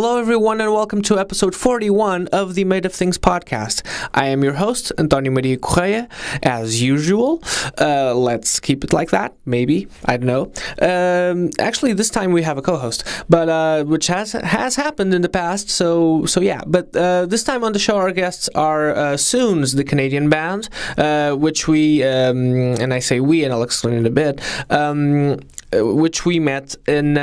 Hello, everyone, and welcome to episode 41 of the Made of Things podcast. I am your host, António Maria Correia, as usual. Let's keep it like that, maybe. I don't know. Actually, this time we have a co-host, but which has happened in the past, so yeah. But this time on the show, our guests are Suuns, the Canadian band, which we, and I say we, and I'll explain in a bit, which we met in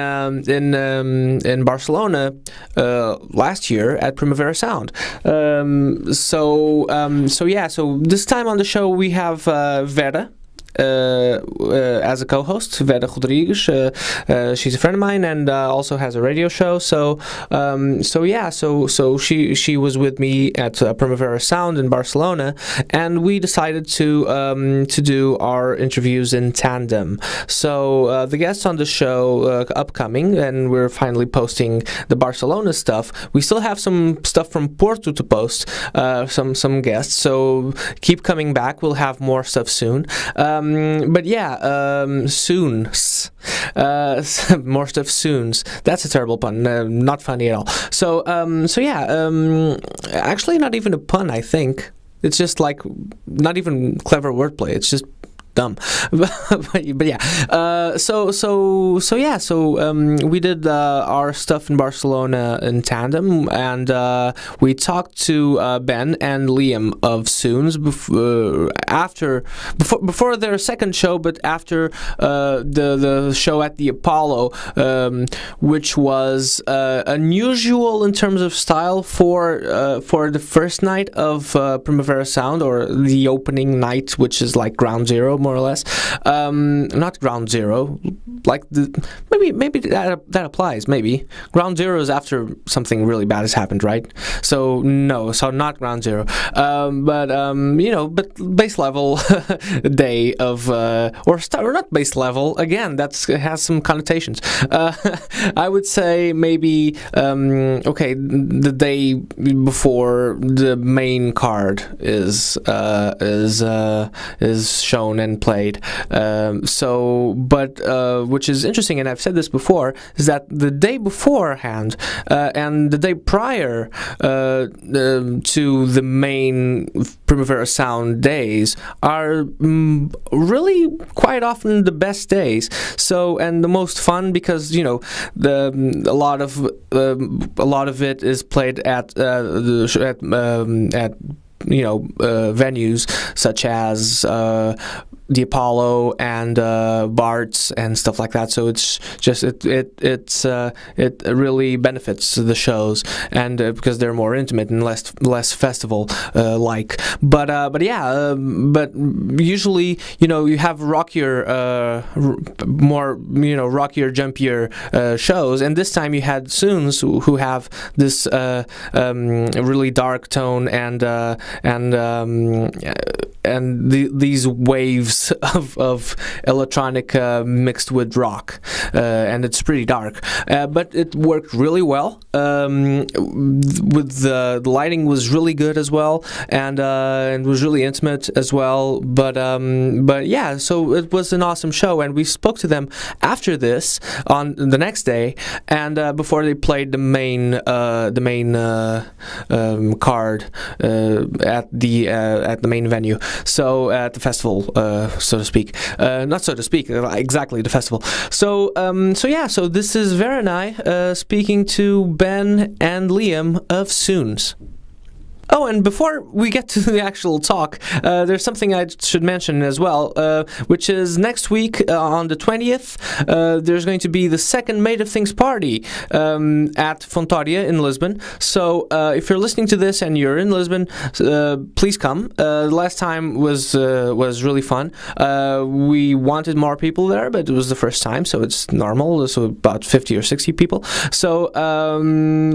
Barcelona last year at Primavera Sound. So this time on the show we have Vera. As a co-host, Vera Rodrigues. She's a friend of mine and also has a radio show. So she was with me at Primavera Sound in Barcelona, and we decided to do our interviews in tandem. So the guests on the show upcoming, and we're finally posting the Barcelona stuff. We still have some stuff from Porto to post, some guests. So keep coming back. We'll have more stuff soon. Suuns. More stuff Suuns. That's a terrible pun. Not funny at all. Actually not even a pun, I think. It's just like not even clever wordplay. It's just dumb. but yeah. We did our stuff in Barcelona in tandem, and we talked to Ben and Liam of Suuns before their second show, but after the show at the Apollo, which was unusual in terms of style for the first night of Primavera Sound, or the opening night, which is like ground zero, more or less. Not ground zero, like maybe that applies. Maybe ground zero is after something really bad has happened, right? So not ground zero. But base level day of or not base level again. It has some connotations. I would say maybe the day before the main card is shown and played. Which is interesting, and I've said this before, is that the day beforehand and the day prior to the main Primavera Sound days are really quite often the best days. So, and the most fun, because a lot of it is played at venues such as the Apollo and Bart's and stuff like that. So it's just it really benefits the shows, and because they're more intimate and less festival like. But usually you have rockier, more rockier, jumpier shows, and this time you had Suuns who have this really dark tone and these waves of electronic mixed with rock, and it's pretty dark, but it worked really well. With the lighting was really good as well, and was really intimate as well. But yeah, so it was an awesome show, and we spoke to them after this on the next day, and before they played the main card at the main venue. So at the festival, so to speak. Not so to speak, exactly, the festival. So this is Vera and I speaking to Ben and Liam of Suuns. Oh, and before we get to the actual talk, there's something I should mention as well, which is next week on the 20th, there's going to be the second Made of Things party at Fontoria in Lisbon. So if you're listening to this and you're in Lisbon, please come. The last time was really fun. We wanted more people there, but it was the first time, so it's normal. So about 50 or 60 people. So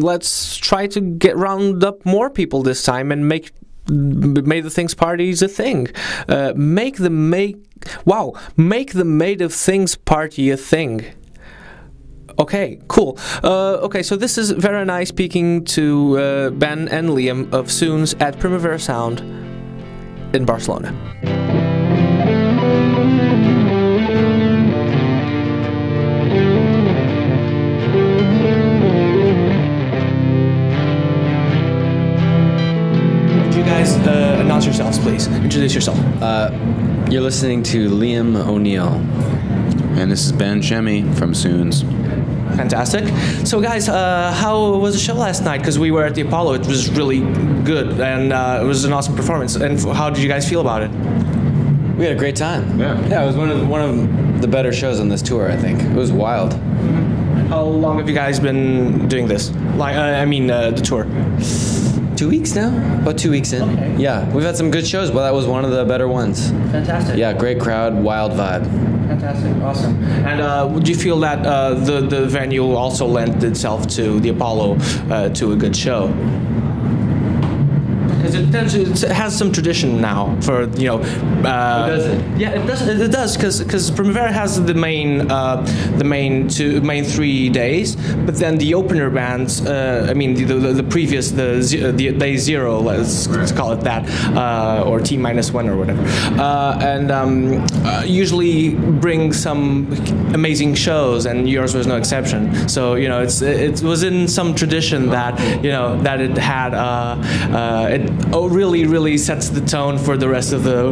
let's try to round up more people this time and make the Things parties a thing. Make the Made of Things party a thing. Okay, cool. Okay, so this is Vera and I speaking to Ben and Liam of Suuns at Primavera Sound in Barcelona. please. Introduce yourself. You're listening to Liam O'Neill. And this is Ben Shemie from Suuns. Fantastic. So, guys, how was the show last night? Because we were at the Apollo. It was really good, and it was an awesome performance. And how did you guys feel about it? We had a great time. Yeah. It was one of the better shows on this tour, I think. It was wild. How long have you guys been doing this? Like, the tour. 2 weeks now? About 2 weeks in. Okay. Yeah, we've had some good shows, but that was one of the better ones. Fantastic. Yeah, great crowd, wild vibe. Fantastic, awesome. And would you feel that the venue also lent itself to the Apollo to a good show? Because it has some tradition now for does it? Yeah, it does. It does because Primavera has the main 3 days, but then the opener bands. The previous the day zero. Let's call it that, or T-1 or whatever, usually bring some amazing shows, and yours was no exception. So it was in some tradition that that it had it really sets the tone for the rest of the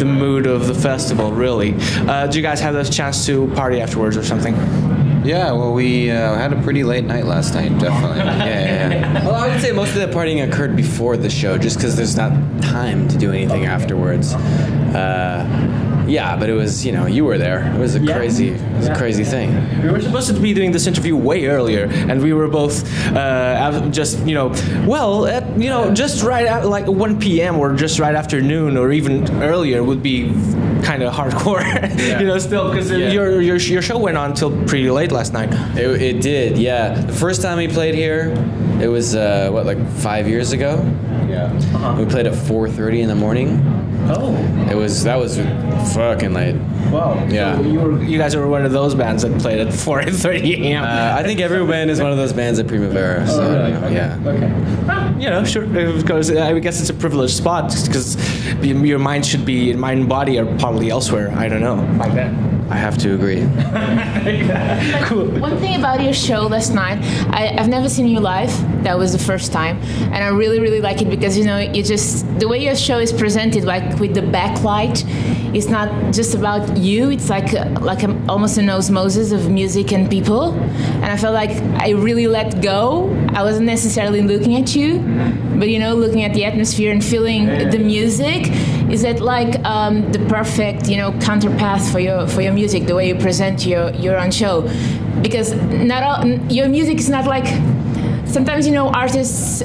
mood of the festival. Really, do you guys have a chance to party afterwards or something? Yeah, well, we had a pretty late night last night, definitely. Yeah. Well, I would say most of that partying occurred before the show, just because there's not time to do anything afterwards. Yeah, but it was, you were there. It was a crazy thing. We were supposed to be doing this interview way earlier, and we were both just right at like 1 p.m. or just right after noon or even earlier would be kind of hardcore, still, because your show went on till pretty late last night. It did, yeah. The first time we played here, it was, 5 years ago? Yeah. Uh-huh. We played at 4:30 in the morning. Oh. That was fucking late. Wow. Yeah. So you guys were one of those bands that played at 4:30 a.m. I think every band is one of those bands at Primavera. So, really? Okay. Yeah. Okay. Well, sure. Because I guess it's a privileged spot because your mind and body are probably elsewhere. I don't know. Like that. I have to agree. Cool. One thing about your show last night, I've never seen you live. That was the first time, and I really, really like it because the way your show is presented, like with the backlight, it's not just about you. It's like almost an osmosis of music and people, and I felt like I really let go. I wasn't necessarily looking at you, but looking at the atmosphere and feeling the music. Is that like the perfect counterpath for your music, the way you present your own show? Because not all your music is not like. Sometimes artists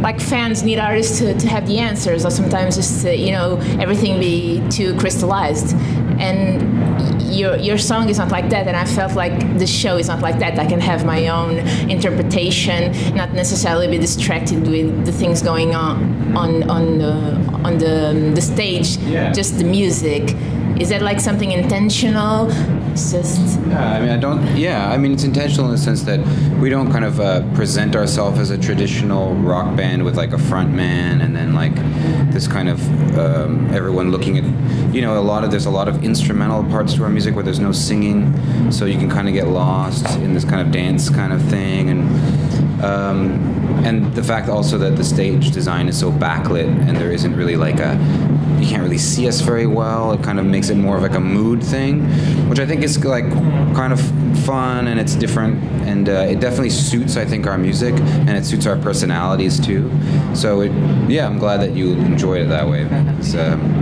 like fans need artists to have the answers, or sometimes just everything be too crystallized. And your song is not like that, and I felt like the show is not like that. I can have my own interpretation, not necessarily be distracted with the things going on the stage, just the music. Is that like something intentional? It's just... it's intentional in the sense that we don't kind of present ourselves as a traditional rock band with like a front man and then like this kind of everyone looking at, there's a lot of instrumental parts to our music where there's no singing, so you can kind of get lost in this kind of dance kind of thing, and the fact also that the stage design is so backlit and there isn't really like you can't really see us very well. It kind of makes it more of like a mood thing, which I think is like kind of fun and it's different, and it definitely suits, I think, our music, and it suits our personalities too. So I'm glad that you enjoyed it that way.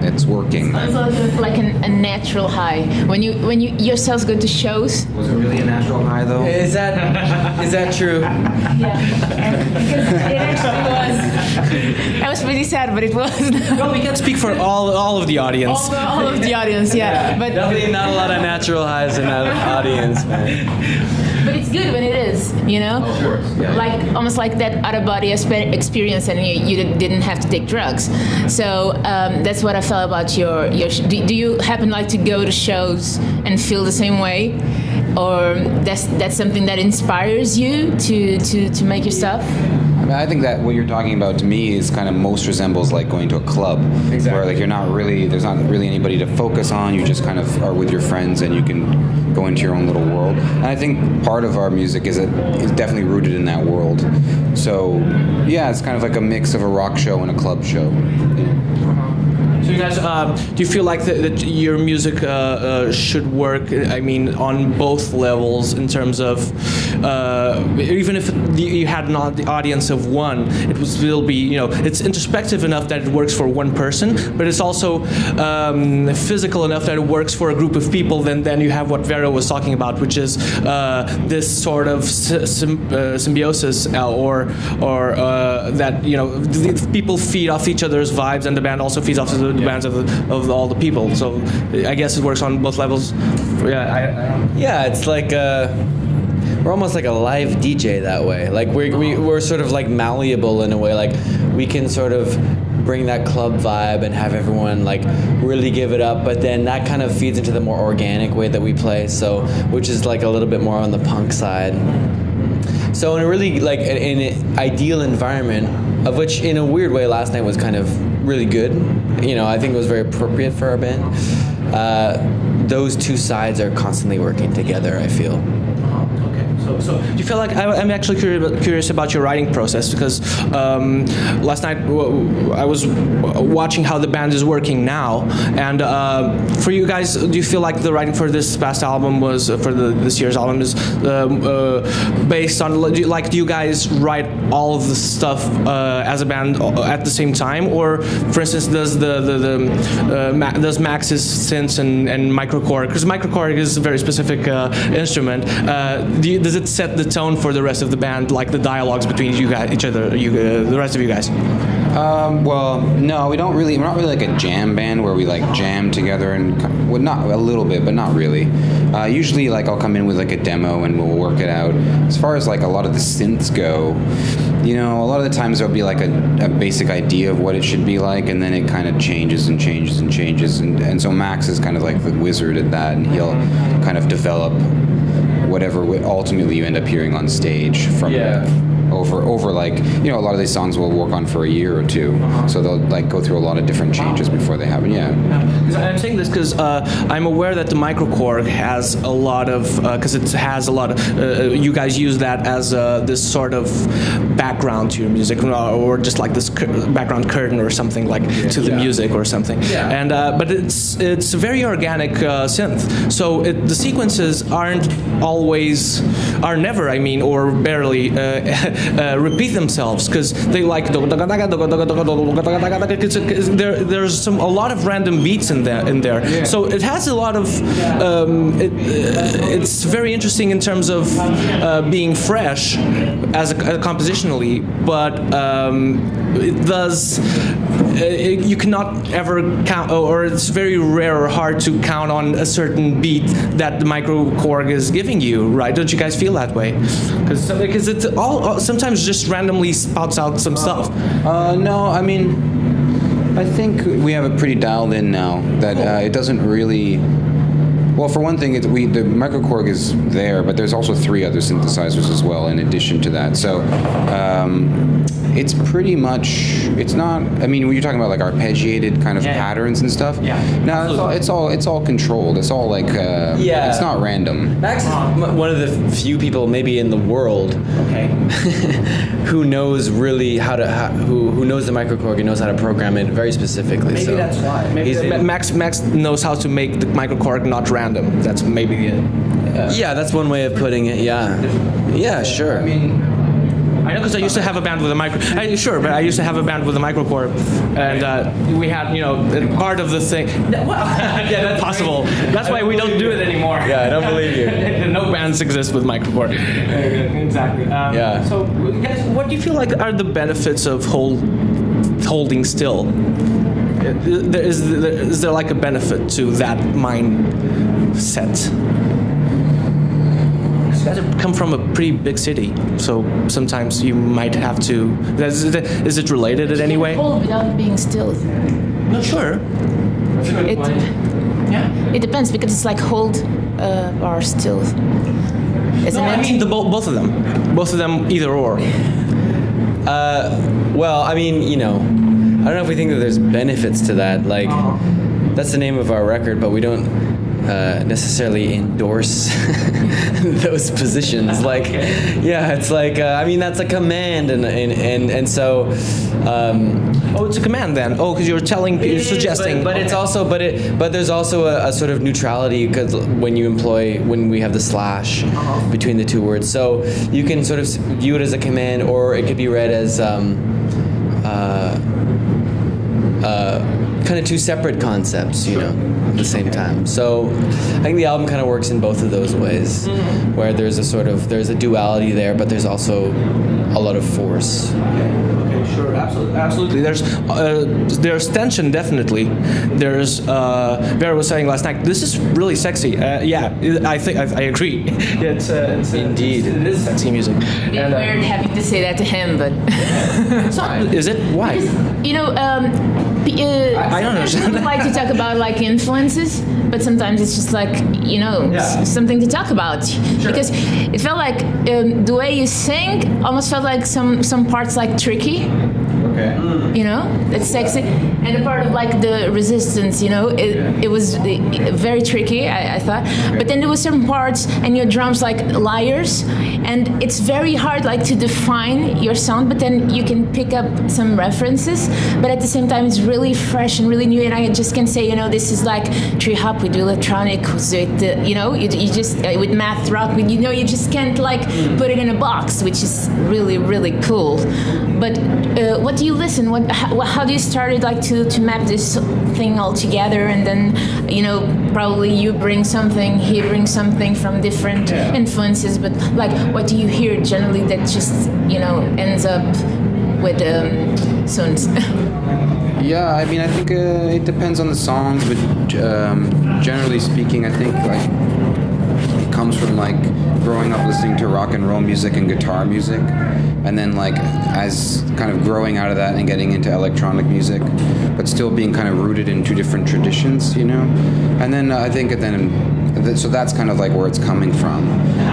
It's working. It's like a natural high when you yourselves go to shows. Was it really a natural high though? Is that true? Yeah, because it actually was. I was pretty sad, but it was. Well, we can't speak for all of the audience. All of the audience, yeah. But Definitely not a lot of natural highs in that audience, man. But it's good when it is, Of course. Yeah. like almost like that out-of-body experience, and you didn't have to take drugs. So that's what I felt about your do you happen like to go to shows and feel the same way, or that's something that inspires you to make your stuff? I think that what you're talking about to me is kind of most resembles like going to a club, where like there's not really anybody to focus on. You just kind of are with your friends and you can go into your own little world. And I think part of our music is definitely rooted in that world. So it's kind of like a mix of a rock show and a club show. So you guys, do you feel like that your music should work? I mean, on both levels in terms of even if you had not the audience of one, it would still be, you know, it's introspective enough that it works for one person, but it's also physical enough that it works for a group of people. Then you have what Vero was talking about, which is this sort of symbiosis, or that, you know, the people feed off each other's vibes, and the band also feeds off the bands of all the people. So I guess it works on both levels. Yeah, it's like we're almost like a live DJ that way. Like we're sort of like malleable in a way. Like we can sort of bring that club vibe and have everyone like really give it up, but then that kind of feeds into the more organic way that we play. So which is like a little bit more on the punk side. So in a really like in an ideal environment, of which in a weird way last night was kind of really good. You know, I think it was very appropriate for our band. Those two sides are constantly working together, I feel. So do you feel like I'm actually curious about your writing process, because last night I was watching how the band is working now, and for you guys, do you feel like the writing for this past album was for this year's album is based on, do you guys write all of the stuff as a band at the same time, or for instance does Max's synths and microKORG, because microKORG is a very specific instrument, does it set the tone for the rest of the band, like the dialogues between you guys, each other, the rest of you guys? Well, no, we're not really like a jam band where we like jam together, and well, not a little bit, but not really. Usually, like I'll come in with like a demo and we'll work it out. As far as like a lot of the synths go, you know, a lot of the times there'll be like a basic idea of what it should be like, and then it kind of changes and changes and changes, and so Max is kind of like the wizard at that, and he'll kind of develop whatever ultimately you end up hearing on stage from over like, you know, a lot of these songs we'll work on for a year or two, so they'll like go through a lot of different changes before they happen. I'm saying this because I'm aware that the microKORG has a lot of, because it has a lot of, you guys use that as this sort of background to your music, or just like this background curtain or something, like to the music or something. And but it's a very organic synth, so the sequences are never, I mean, or barely repeat themselves, because they like there's a lot of random beats in there. So it has a lot of it's very interesting in terms of being fresh as compositionally, but it does you cannot ever count, or it's very rare or hard to count on a certain beat that the microKORG is giving you, right? Don't you guys feel that way? Because it's all sometimes just randomly spouts out some stuff. No, I mean, I think we have it pretty dialed in now that it doesn't really. Well, for one thing, the microKORG is there, but there's also 3 other synthesizers as well in addition to that. So it's pretty much, it's not, I mean, when you're talking about like arpeggiated kind of patterns and stuff, no, it's all controlled. It's all like, it's not random. Max is one of the few people maybe in the world who knows really who knows the microKORG and knows how to program it very specifically. Maybe that's why. Max knows how to make the microKORG not random. That's maybe it. That's one way of putting it. Yeah, sure. I mean, I know, because I used to have a band with a I used to have a band with a microKORG, and we had, you know, part of the thing. That's possible. That's why we don't do it anymore. Yeah, I don't believe you. No bands exist with microKORG. Exactly. So, guys, what do you feel like are the benefits of holding still? Is there like a benefit to that mindset? You guys come from a pretty big city, so sometimes you might have to. Is it related in any way? Hold without being still. Not sure. It depends, because it's like hold or still. No, I mean both of them. Both of them, either or. Well, I mean, you know, I don't know if we think that there's benefits to that. Like, that's the name of our record, but we don't. necessarily endorse those positions. Like, yeah, it's like I mean that's a command, and so. Oh, it's a command then. Oh, because you're telling, you're suggesting. But it's also, but there's also a sort of neutrality because when we have the slash between the two words, so you can sort of view it as a command, or it could be read as kind of two separate concepts, you know, at the same time. So I think the album kind of works in both of those ways, where there's a duality there, but there's also a lot of force. Okay, sure, absolutely. There's tension, definitely. There's Vera was saying last night, this is really sexy. Yeah, I think I agree. It's Indeed, it is sexy music. It's weird having to say that to him, but Is it? Why? you know, I don't understand. People like to talk about like influences, but sometimes it's just like, you know, something to talk about. Because it felt like the way you sing almost felt like some parts like tricky. Okay. You know, that's sexy, and a part of like the resistance. You know, it was very tricky. I thought, but then there was some parts and your drums like liars, and it's very hard like to define your sound. But then you can pick up some references, but at the same time it's really fresh and really new. And I just can say, you know, this is like tree hop with electronic, with you know, you just with math rock. You know, you just can't like put it in a box, which is really really cool. But what do you listen? How do you started like to map this thing all together, and then you know probably you bring something, he brings something from different influences, but like what do you hear generally that just you know ends up with Suuns? Yeah, I mean, I think it depends on the songs, but generally speaking, I think like it comes from like growing up listening to rock and roll music and guitar music, and then like as kind of growing out of that and getting into electronic music, but still being kind of rooted in two different traditions, you know. And then I think so that's kind of like where it's coming from,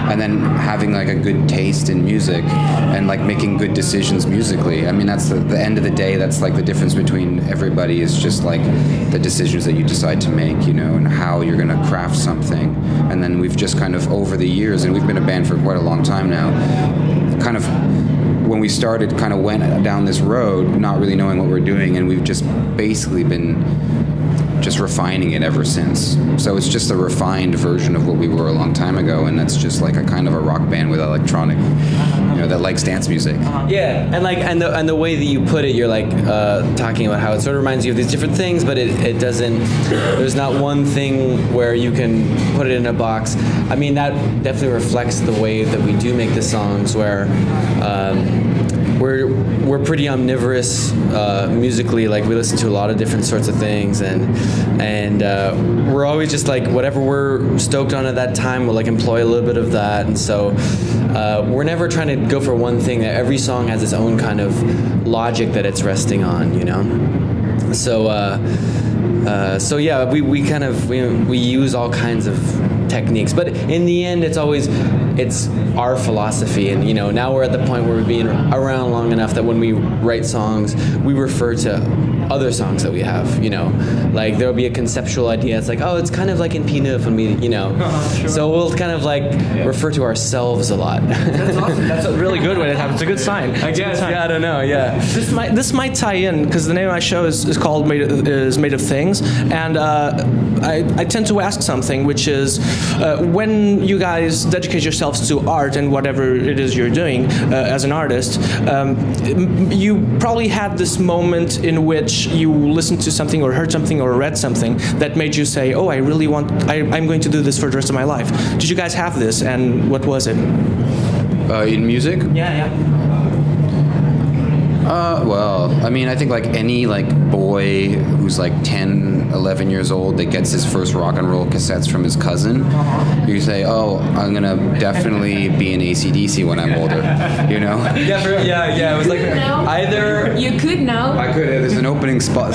and then having like a good taste in music and like making good decisions musically. I mean, that's the end of the day, that's like the difference between everybody, is just like the decisions that you decide to make, you know, and how you're going to craft something. And then we've just kind of over the years, and we've been a band for quite a long time now, kind of when we started kind of went down this road not really knowing what we're doing, and we've just basically been just refining it ever since. So it's just a refined version of what we were a long time ago, and that's just like a kind of a rock band with electronic, you know, that likes dance music. Yeah, and like and the way that you put it, you're like talking about how it sort of reminds you of these different things, but it doesn't. There's not one thing where you can put it in a box. I mean, that definitely reflects the way that we do make the songs, where we're pretty omnivorous musically. Like we listen to a lot of different sorts of things, and we're always just like whatever we're stoked on at that time, we'll like employ a little bit of that. And so we're never trying to go for one thing. That every song has its own kind of logic that it's resting on, you know. So yeah, we kind of we use all kinds of techniques, but in the end it's our philosophy. And you know, now we're at the point where we've been around long enough that when we write songs, we refer to other songs that we have, you know, like there'll be a conceptual idea, it's like, oh, it's kind of like in P9 when we, you know, sure. So we'll kind of like refer to ourselves a lot. That's awesome. That's a really good when it happens. It's a good sign. I guess. Yeah, I don't know. Yeah. This might tie in because the name of my show is called Made of Things, and I tend to ask something, which is when you guys dedicate yourselves to art and whatever it is you're doing as an artist, you probably had this moment in which you listened to something or heard something or read something that made you say, oh, I'm going to do this for the rest of my life. Did you guys have this, and what was it? In music? Yeah. Well, I mean, I think like any like boy who's like 10, 11 years old that gets his first rock and roll cassettes from his cousin, you say, oh, I'm going to definitely be an AC/DC when I'm older, you know? Yeah. It was like either... You could know. I could. There's an opening slot.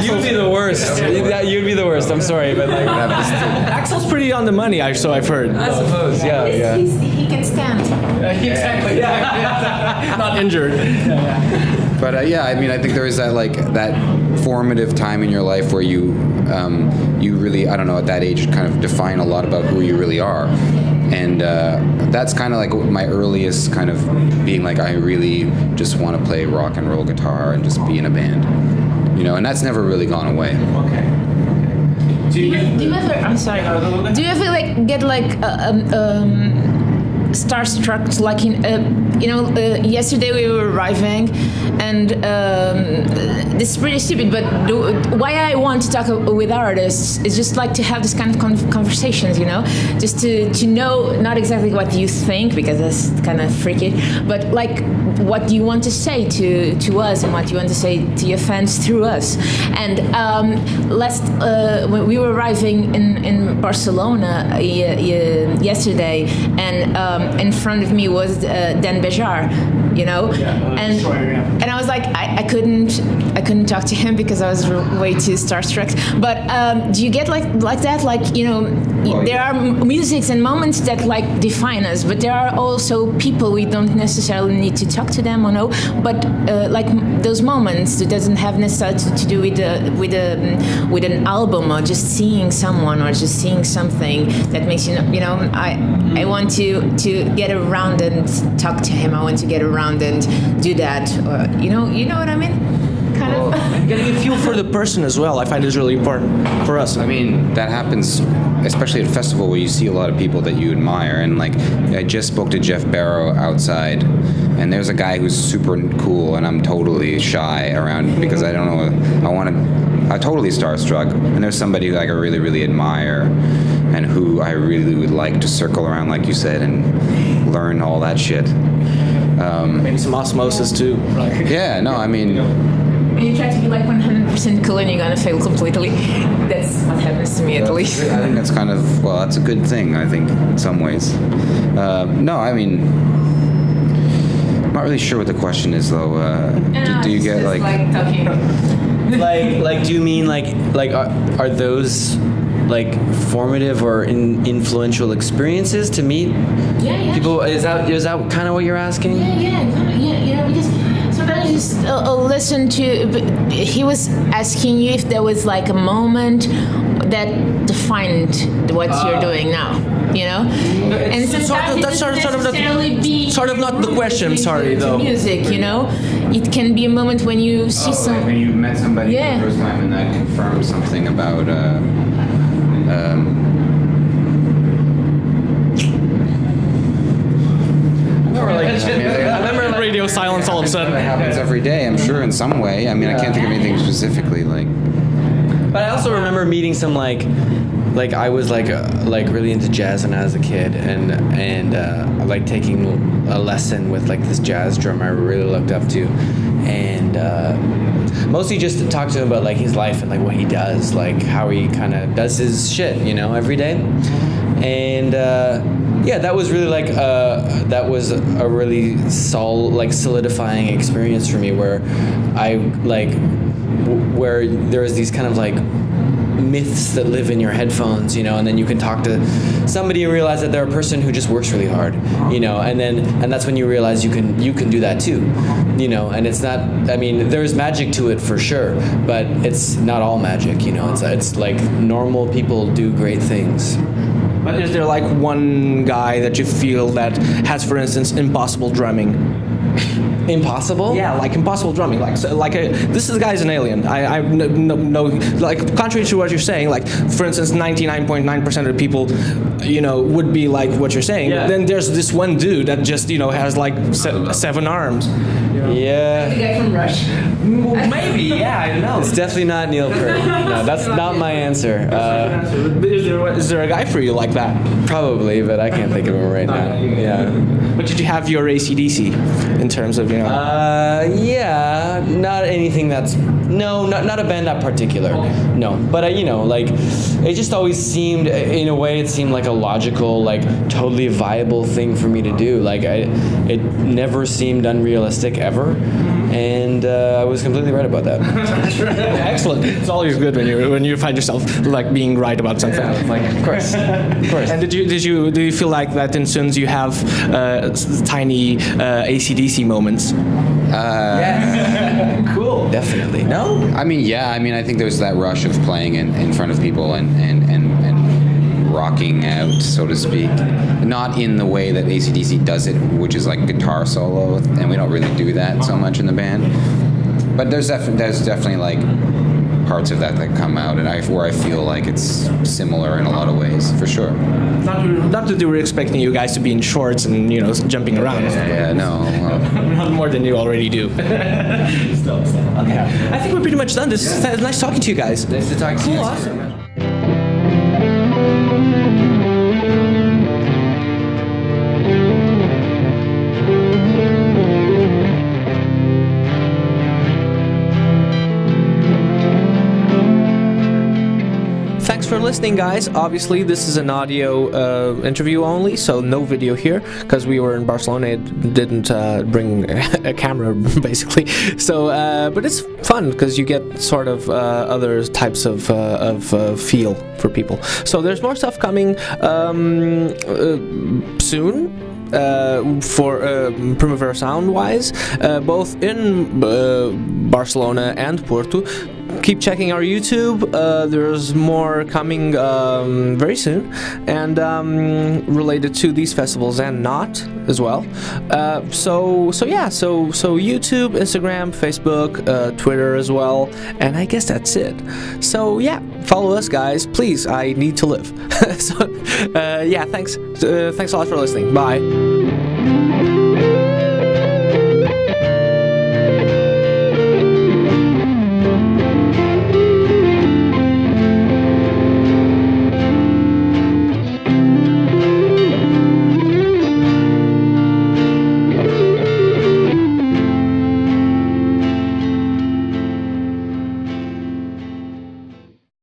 You'd be the worst. You'd be the worst. I'm sorry, but like... Axel's pretty on the money, so I've heard. I suppose, yeah. He can stand. Exactly. Yeah. Not injured. But yeah, I mean, I think there is that like that formative time in your life where you really, I don't know, at that age kind of define a lot about who you really are. And that's kind of like my earliest kind of being like, I really just want to play rock and roll guitar and just be in a band, you know, and that's never really gone away. Okay. Do you ever? I'm sorry. Do you ever like get like starstruck? Like in yesterday we were arriving, and this is pretty stupid. But why I want to talk with artists is just like to have this kind of conversations, you know, just to know not exactly what you think, because that's kind of freaky, but like what you want to say to us and what you want to say to your fans through us. And when we were arriving in Barcelona yesterday, and in front of me was Dan Bejar, you know, and I was like, I couldn't talk to him because I was way too starstruck. But do you get like that? Like, you know, there are musics and moments that like define us, but there are also people we don't necessarily need to talk to them or no. But like those moments, it doesn't have necessarily to do with an album or just seeing someone or just seeing something that makes you know. I want to get around and talk to him. I want to get around and do that. You know what I mean? Kind of. Getting a feel for the person as well, I find is really important for us. I mean, that happens, especially at a festival where you see a lot of people that you admire. And like, I just spoke to Jeff Barrow outside, and there's a guy who's super cool, and I'm totally shy around because I don't know. I'm totally starstruck. And there's somebody who like I really, really admire, and who I really would like to circle around, like you said, and learn all that shit. Maybe some osmosis too. Right? Yeah, no, I mean. When you try to be like 100% cool and you're gonna fail completely. That's what happens to me at least. I think that's kind of, well, that's a good thing, I think, in some ways. No, I mean, I'm not really sure what the question is, though. Do you get like talking. like do you mean like are those like formative or influential experiences to meet people? Is that kind of what you're asking? Yeah. You know, because sometimes you just listen to. He was asking you if there was like a moment that defined what you're doing now. You know, and sometimes that's sort of not the question. I'm sorry, though. Music, you know, it can be a moment when you see like when you met somebody for the first time and that confirmed something about. I remember radio silence all of a sudden. It happens every day, I'm sure, in some way. I mean, I can't think of anything specifically like. But I also remember meeting some like I was like really into jazz when I was a kid, and like taking a lesson with like this jazz drummer I really looked up to, and mostly just to talk to him about like his life and like what he does, like how he kind of does his shit, you know, every day, and that was really like that was a really solidifying experience for me, where I like where there was these kind of like myths that live in your headphones, you know, and then you can talk to somebody and realize that they're a person who just works really hard, you know, and that's when you realize you can do that too, you know, and it's not, I mean, there's magic to it for sure, but it's not all magic, you know, it's like normal people do great things. But is there like one guy that you feel that has, for instance, impossible drumming? Impossible? Yeah, like impossible drumming. This guy's an alien. I know, like, contrary to what you're saying, like, for instance, 99.9% of the people, you know, would be like what you're saying. Yeah. Then there's this one dude that just, you know, has like 7 arms. Yeah. The guy from Rush. Maybe, yeah, I don't know. It's definitely not Neil Peart. No, that's not my answer. Is there a guy for you like that? Probably, but I can't think of him right now. Yeah. But did you have your AC/DC in terms of, you know? Yeah, not anything that's not a band that particular. Okay. No, but you know, like it just always seemed, in a way, it seemed like a logical, like totally viable thing for me to do. Like it never seemed unrealistic ever, and I was completely right about that. Excellent. It's always good when you find yourself like being right about something. Yeah, like of course. And do you feel like that in Suuns you have tiny AC/DC moments? Yes. definitely. No? I mean, yeah. I mean, I think there's that rush of playing in front of people and rocking out, so to speak. Not in the way that AC/DC does it, which is like guitar solo, and we don't really do that so much in the band. But there's definitely like parts of that come out, and where I feel like it's similar in a lot of ways, for sure. Not that we were expecting you guys to be in shorts and jumping around. Yeah, no. Well, Not more than you already do. Still. Okay. I think we're pretty much done. This is nice talking to you guys. nice to talk to you. Cool, awesome. Thanks for listening, guys. Obviously, this is an audio interview only, so no video here, because we were in Barcelona. It didn't bring a camera, basically. So, but it's fun, because you get sort of other types of feel for people. So there's more stuff coming soon. For Primavera Sound wise, both in Barcelona and Porto. Keep checking our YouTube. There's more coming very soon, and related to these festivals and not as well. So YouTube, Instagram, Facebook, Twitter as well, and I guess that's it. So yeah, follow us, guys, please. I need to live. So yeah, thanks a lot for listening. Bye.